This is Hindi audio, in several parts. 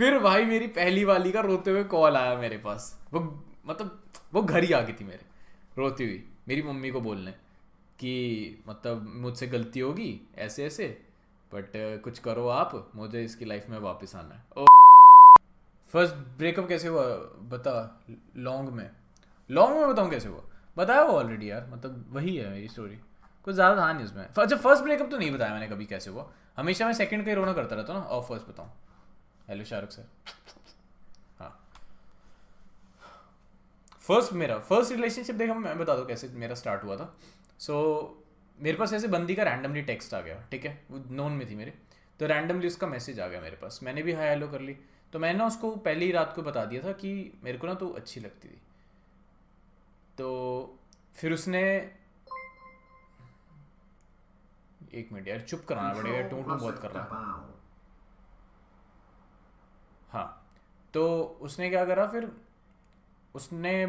फिर भाई मेरी पहली वाली का रोते हुए कॉल आया मेरे पास। वो मतलब वो घर ही आ गई थी मेरे, रोती हुई मेरी मम्मी को बोलने कि मतलब मुझसे गलती होगी ऐसे ऐसे, बट कुछ करो आप, मुझे इसकी लाइफ में वापस आना है। फर्स्ट ब्रेकअप कैसे हुआ बता। लॉन्ग में, लॉन्ग में बताऊँ कैसे हुआ, बताया वो ऑलरेडी यार, मतलब वही है मेरी स्टोरी, कुछ ज़्यादा था नहीं उसमें। अच्छा फर्स्ट ब्रेकअप तो नहीं बताया मैंने कभी कैसे हुआ, हमेशा मैं सेकंड का ही रोना करता रहता हूँ ना। और फर्स्ट बताऊँ, हेलो शाहरुख सर। हाँ, फर्स्ट मेरा फर्स्ट रिलेशनशिप देखा, मैं बता दूँ कैसे मेरा स्टार्ट हुआ था। सो मेरे पास ऐसे बंदी का रैंडमली टेक्स्ट आ गया, ठीक है, वो नोन में थी मेरे। तो रैंडमली उसका मैसेज आ गया मेरे पास, मैंने भी हाई हेलो कर ली। तो मैंने ना उसको पहले ही रात को बता दिया था कि मेरे को ना तो अच्छी लगती थी। तो फिर उसने, एक मिनट यार चुप कराना पड़ेगा, टू टू बहुत कर रहा है। हाँ, तो उसने क्या करा फिर, उसने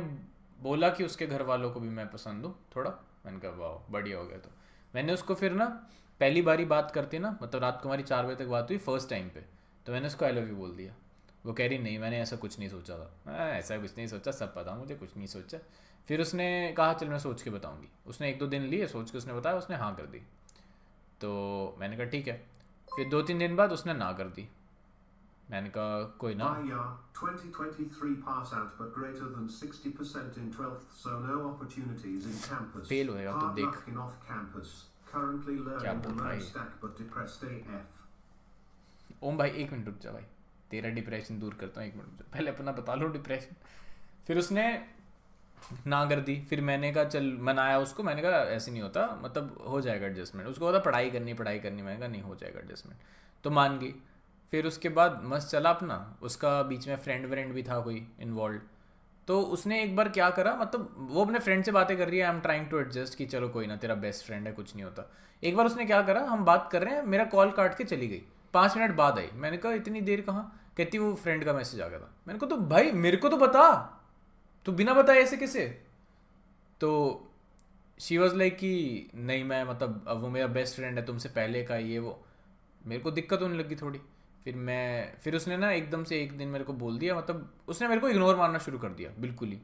बोला कि उसके घर वालों को भी मैं पसंद हूँ थोड़ा। मैंने कहा वाह बढ़िया हो गया। तो मैंने उसको फिर ना पहली बारी बात करते ना, मतलब रात को हमारी 4 बजे तक बात हुई फर्स्ट टाइम पे, तो मैंने उसको आई लव यू बोल दिया। वो कह रही नहीं मैंने ऐसा कुछ नहीं सोचा था। ऐसा कुछ नहीं सोचा, सब पता मुझे, कुछ नहीं सोचा। फिर उसने कहा चल मैं सोच के बताऊंगी। उसने 1-2 दिन लिए सोच के, उसने बताया, उसने हाँ कर दी। तो मैंने कहा ठीक है। फिर 2-3 दिन बाद उसने ना कर दी। मैंने कहा कोई ना। Hi, yeah, 2023 pass out but greater than 60% in 12th, so no opportunities in campus. Fail होएगा तो Hard देख luck in off campus. Currently क्या learning the बोल रहा है merge ये। stack but depressed AF. ओम भाई 1 मिनट रुक जा भाई, तेरा डिप्रेशन दूर करता हूँ, 1 मिनट रुक जा, पहले अपना बता लो डिप्रेशन। फिर उसने ना कर दी। फिर मैंने कहा चल, मनाया उसको, मैंने कहा ऐसे नहीं होता, मतलब हो जाएगा एडजस्टमेंट। उसको पता पढ़ाई करनी पढ़ाई करनी, मैंने कहा नहीं हो जाएगा एडजस्टमेंट। तो मान गई। फिर उसके बाद मस्त चला अपना, उसका बीच में फ्रेंड व्रेंड भी था कोई इन्वॉल्व। तो उसने एक बार क्या करा, मतलब वो अपने फ्रेंड से बातें कर रही है, I am trying to adjust कि चलो कोई ना तेरा बेस्ट फ्रेंड है कुछ नहीं होता। एक बार उसने क्या करा, हम बात कर रहे हैं, मेरा कॉल काट के चली गई, 5 मिनट बाद आई। मैंने कहा इतनी देर कहाँ, कहती वो फ्रेंड का मैसेज आ गया था। मैंने कहा तो भाई मेरे को तो बता, तू बिना बताए ऐसे कैसे। तो शी वॉज लाइक कि नहीं मैं मतलब अब वो मेरा बेस्ट फ्रेंड है तुमसे पहले का, ये वो। मेरे को दिक्कत होने लगी थोड़ी। फिर उसने ना एकदम से एक दिन मेरे को बोल दिया, मतलब उसने मेरे को इग्नोर मारना शुरू कर दिया बिल्कुल ही।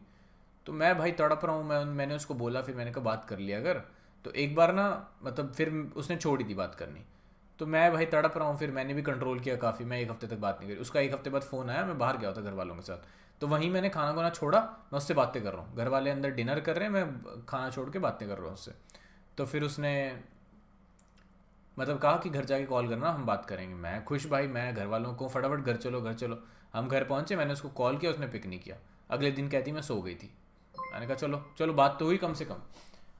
तो मैं भाई तड़प रहा हूँ, मैंने उसको बोला, फिर मैंने कहा बात कर लिया अगर। तो एक बार ना, मतलब फिर उसने छोड़ ही दी बात करनी। तो मैं भाई तड़प रहा हूँ, फिर मैंने भी कंट्रोल किया काफ़ी, मैं 1 हफ्ते तक बात नहीं करी। उसका 1 हफ्ते बाद फ़ोन आया, मैं बाहर गया था घर वालों के साथ। तो वहीं मैंने खाना वाना छोड़ा, मैं उससे बातें कर रहा हूँ, घर वाले अंदर डिनर कर रहे हैं, मैं खाना छोड़ के बातें कर रहा हूँ उससे। तो फिर उसने मतलब कहा कि घर जाके कॉल करना हम बात करेंगे। मैं खुश भाई, मैं घर वालों को फटाफट घर चलो घर चलो। हम घर पहुंचे, मैंने उसको कॉल किया, उसने पिक नहीं किया। अगले दिन कहती मैं सो गई थी। मैंने कहा चलो चलो बात तो हुई कम से कम।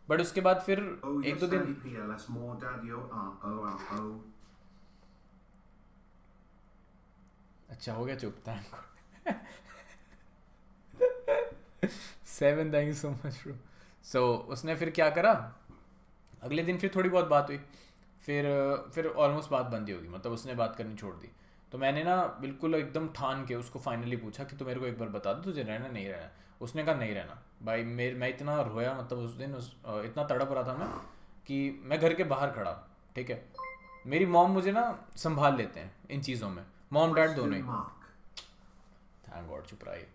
बट उसके बाद फिर Oh, एक yes, दो दिन Daddy PLS more Daddy oh. अच्छा हो गया चुप, thank God. 7 thank you so much bro. So उसने फिर क्या करा, अगले दिन फिर थोड़ी बहुत बात हुई। फिर ऑलमोस्ट बात बंद ही होगी, मतलब उसने बात करनी छोड़ दी। तो मैंने ना बिल्कुल एकदम ठान के उसको फाइनली पूछा कि तू मेरे को एक बार बता दो तुझे रहना नहीं रहना। उसने कहा नहीं रहना। भाई मैं इतना रोया, मतलब उस दिन इतना तड़प रहा था मैं कि मैं घर के बाहर खड़ा, ठीक है। मेरी मॉम मुझे ना संभाल लेते हैं इन चीज़ों में, मॉम डैड दोनों Question ही। mark. थैंक गॉड चुप रहा है।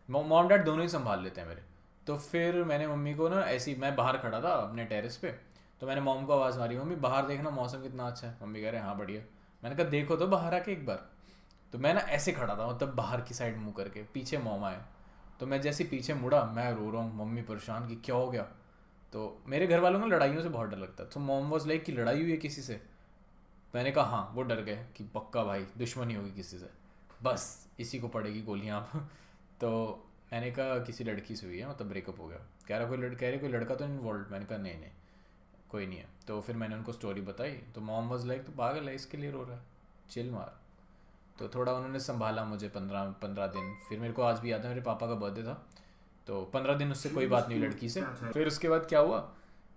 मॉम डैड दोनों ही संभाल लेते हैं मेरे। तो फिर मैंने मम्मी को ना ऐसी, मैं बाहर खड़ा था अपने टेरेस पे, तो मैंने मॉम को आवाज़ मारी, मम्मी बाहर देखना मौसम कितना अच्छा है। मम्मी कह रहे हैं हाँ बढ़िया। मैंने कहा देखो तो बाहर आके एक बार। तो मैं ना ऐसे खड़ा था, मतलब बाहर की साइड मुंह करके, पीछे मॉम आए। तो मैं जैसे पीछे मुड़ा, मैं रो रहा हूँ, मम्मी परेशान कि क्या हो गया। तो मेरे घर वालों को लड़ाइयों से बहुत डर लगता है। तो मॉम वॉज लाइक कि लड़ाई हुई है किसी से। मैंने कहा हाँ। वो डर गए कि पक्का भाई दुश्मनी होगी किसी से, बस इसी को पड़ेगी गोलियाँ अब। तो मैंने कहा किसी लड़की से हुई है, मतलब ब्रेकअप हो गया। कह रहे कोई लड़का तो इन्वॉल्व। मैंने कहा नहीं नहीं कोई नहीं है। तो फिर मैंने उनको स्टोरी बताई, तो मॉम वाज लाइक तो पागल है इसके लिए रो रहा है, चिल मार। तो थोड़ा उन्होंने संभाला मुझे 15-15 दिन। फिर मेरे को आज भी याद है मेरे पापा का बर्थडे था, तो 15 दिन उससे कोई Choose बात नहीं cute लड़की से। cat. फिर उसके बाद क्या हुआ,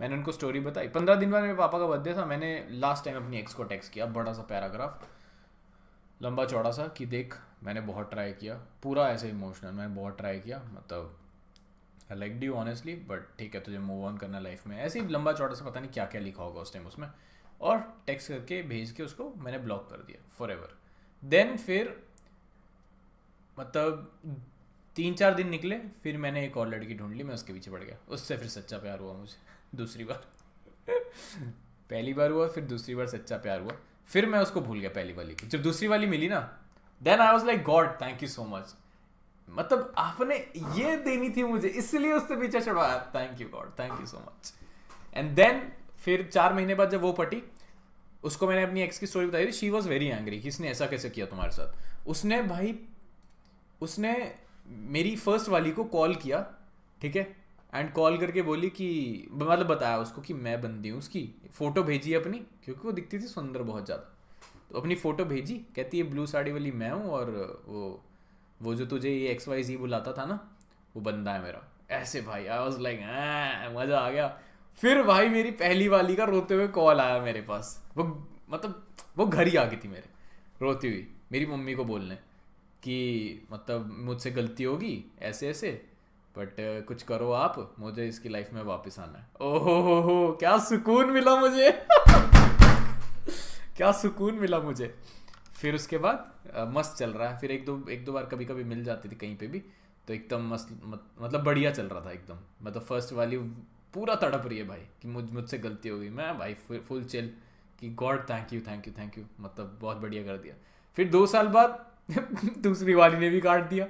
मैंने उनको स्टोरी बताई। 15 दिन बाद मेरे पापा का बर्थडे था, मैंने लास्ट टाइम अपनी एक्स को टेक्स्ट किया, बड़ा सा पैराग्राफ लंबा चौड़ा सा कि देख मैंने बहुत ट्राई किया, पूरा ऐसे इमोशनल, मैंने बहुत ट्राई किया, मतलब I like you honestly, but ठीक है तुझे मूव ऑन करना लाइफ में, ऐसे ही लंबा चौड़ा सा, पता नहीं क्या क्या लिखा होगा उस टाइम उसमें। और टेक्स्ट करके भेज के उसको मैंने ब्लॉक कर दिया फॉर एवर। देन फिर मतलब 3-4 दिन निकले, फिर मैंने एक और लड़की ढूंढ ली, मैं उसके पीछे पड़ गया, उससे फिर सच्चा प्यार हुआ मुझे दूसरी बार। पहली बार हुआ, फिर दूसरी बार सच्चा प्यार हुआ, फिर मैं उसको भूल गया पहली वाली को। जब दूसरी वाली मिली ना, then I was like God thank you so much, मतलब आपने ये देनी थी मुझे, इसलिए उससे पीछे छुड़वाया, thank you God, thank you so much. And then फिर 4 महीने बाद जब वो पटी, उसको मैंने अपनी एक्स की स्टोरी बताई थी, शी वॉज वेरी एंग्री, किसने ऐसा कैसे किया तुम्हारे साथ। उसने भाई, उसने मेरी फर्स्ट वाली को कॉल किया, ठीक है, एंड कॉल करके बोली कि, मतलब बताया उसको कि मैं बंदी हूँ उसकी, फोटो भेजी अपनी, क्योंकि वो दिखती थी सुंदर बहुत ज़्यादा, तो अपनी फ़ोटो भेजी, कहती है ब्लू साड़ी वाली मैं हूँ, और वो जो तुझे ये XYZ बुलाता था ना, वो बंदा है मेरा। ऐसे भाई आई वाज लाइक मज़ा आ गया। फिर भाई मेरी पहली वाली का रोते हुए कॉल आया मेरे पास, वो मतलब वो घर ही आ गई थी मेरे, रोती हुई मेरी मम्मी को बोलने कि मतलब मुझसे गलती होगी ऐसे ऐसे, बट कुछ करो आप, मुझे इसकी लाइफ में वापस आना है। ओहो हो क्या सुकून मिला मुझे। क्या सुकून मिला मुझे। फिर उसके बाद मस्त चल रहा है, फिर एक दो बार कभी कभी मिल जाती थी कहीं पे भी, तो एकदम मस्त मतलब बढ़िया चल रहा था एकदम। मतलब फर्स्ट वाली पूरा तड़प रही है भाई कि मुझसे गलती हो गई, मैं भाई फुल चिल कि God thank you thank you thank you, मतलब बहुत बढ़िया कर दिया। फिर 2 साल बाद दूसरी वाली ने भी काट दिया।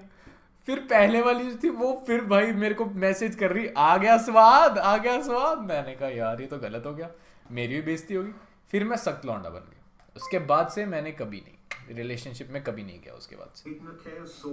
फिर पहले वाली जो थी वो फिर भाई मेरे को मैसेज कर रही, आ गया स्वाद आ गया स्वाद। मैंने कहा यार ये तो गलत हो गया, मेरी भी बेइज्जती होगी। फिर मैं सख्त लौंडा बन गया। उसके बाद से मैंने कभी नहीं रिलेशनशिप में कभी नहीं गया उसके बाद से।